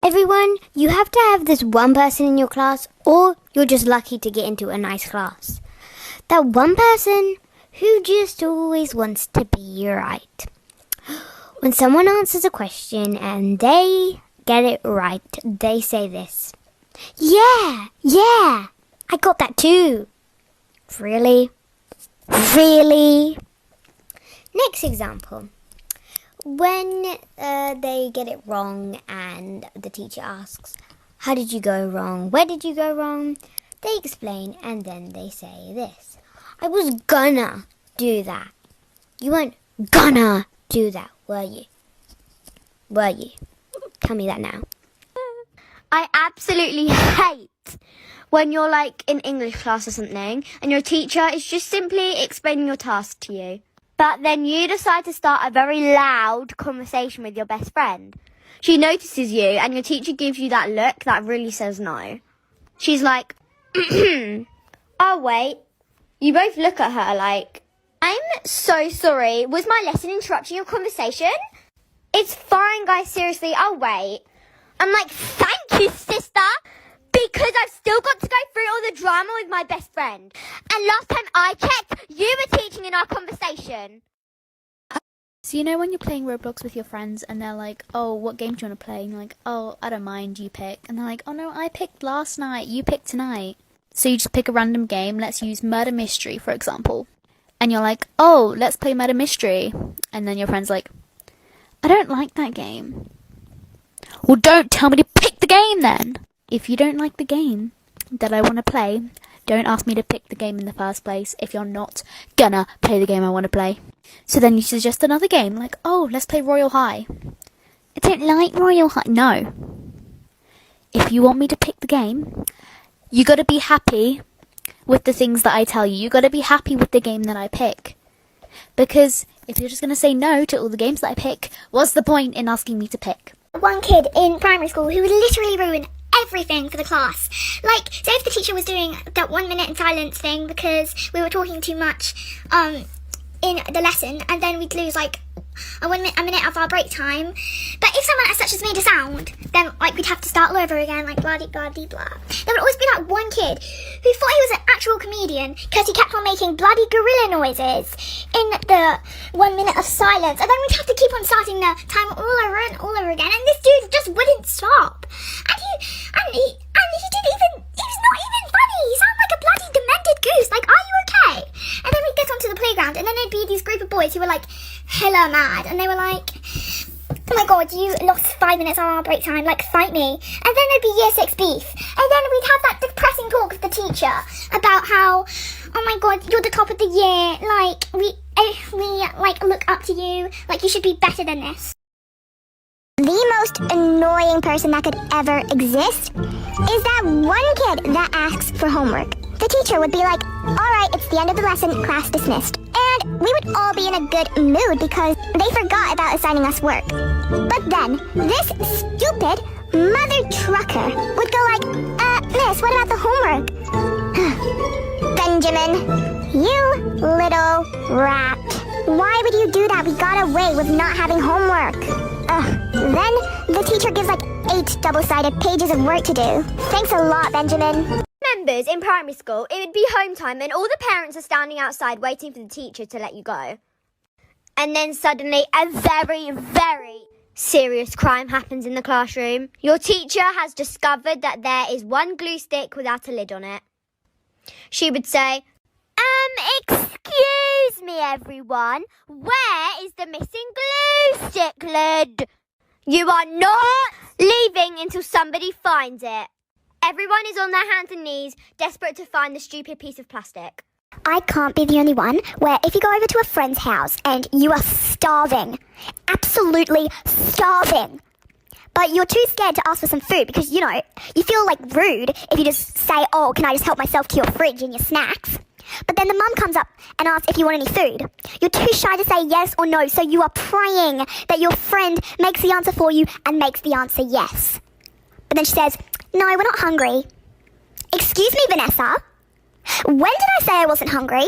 Everyone, you have to have this one person in your class, or you're just lucky to get into a nice class. That one person who just always wants to be right. When someone answers a question and they get it right, they say this: Yeah, I got that too. Really? Really? Next example. When they get it wrong and the teacher asks, how did you go wrong? Where did you go wrong? They explain and then they say this: I was gonna do that. You weren't gonna do that, were you? Were you? Tell me that now. I absolutely hate when you're like in English class or something and your teacher is just simply explaining your task to you. But then you decide to start a very loud conversation with your best friend. She notices you and your teacher gives you that look that really says no. She's like, oh wait. You both look at her like, I'm so sorry. Was my lesson interrupting your conversation? It's fine, guys, seriously, I'll wait. I'm like, thank you, sister, because I've still got to go through all the drama with my best friend. And last time I checked, you were teaching in our conversation. So you know when you're playing Roblox with your friends and they're like, oh, what game do you want to play? And you're like, oh, I don't mind, you pick. And they're like, oh no, I picked last night, you picked tonight. So you just pick a random game, let's use Murder Mystery, for example. And you're like, oh, let's play Murder Mystery. And then your friend's like, I don't like that game. Well, don't tell me to pick the game then. If you don't like the game that I want to play, don't ask me to pick the game in the first place if you're not gonna play the game I want to play. So then you suggest another game, like, oh, let's play Royal High. I don't like Royal High. No. If you want me to pick the game, you gotta be happy with the things that I tell you. You gotta be happy with the game that I pick. Because if you're just gonna say no to all the games that I pick, what's the point in asking me to pick? One kid in primary school who would literally ruin everything for the class. Like, say if the teacher was doing that 1 minute in silence thing because we were talking too much in the lesson, and then we'd lose like a minute of our break time. But if someone as such as made a sound, then like we'd have to start all over again, like blah de blah de blah. There would always be that one kid who thought he was an actual comedian because he kept on making bloody gorilla noises in the 1 minute of silence, and then we'd have to keep on starting the time all over and all over again, and this dude just wouldn't stop. And he was not even funny. He sounded like a bloody demented goose. Like, are you okay? And then we'd get onto the playground, and then there'd be these group of boys who were like hella mad, and they were like, oh my god, you lost 5 minutes on our break time, like, fight me. And then there'd be year 6 beef, and then we'd have that depressing talk with the teacher about how, oh my god, you're the top of the year, like, we like look up to you, like you should be better than this. The most annoying person that could ever exist is that one kid that asks for homework. The teacher would be like, alright, it's the end of the lesson, class dismissed. And we would all be in a good mood because they forgot about assigning us work. But then, this stupid mother trucker would go like, miss, what about the homework? Benjamin, you little rat. Why would you do that? We got away with not having homework. Then the teacher gives like 8 double-sided pages of work to do. Thanks a lot, Benjamin. Members in primary school, it would be home time and all the parents are standing outside waiting for the teacher to let you go. And then suddenly a very, very serious crime happens in the classroom. Your teacher has discovered that there is one glue stick without a lid on it. She would say, excuse me everyone, where is the missing glue stick lid? You are not leaving until somebody finds it. Everyone is on their hands and knees, desperate to find the stupid piece of plastic. I can't be the only one where if you go over to a friend's house and you are starving, absolutely starving, but you're too scared to ask for some food because, you know, you feel like rude if you just say, oh, can I just help myself to your fridge and your snacks? But then the mum comes up and asks if you want any food. You're too shy to say yes or no, so you are praying that your friend makes the answer for you and makes the answer yes. But then she says, no, we're not hungry. Excuse me, Vanessa. When did I say I wasn't hungry?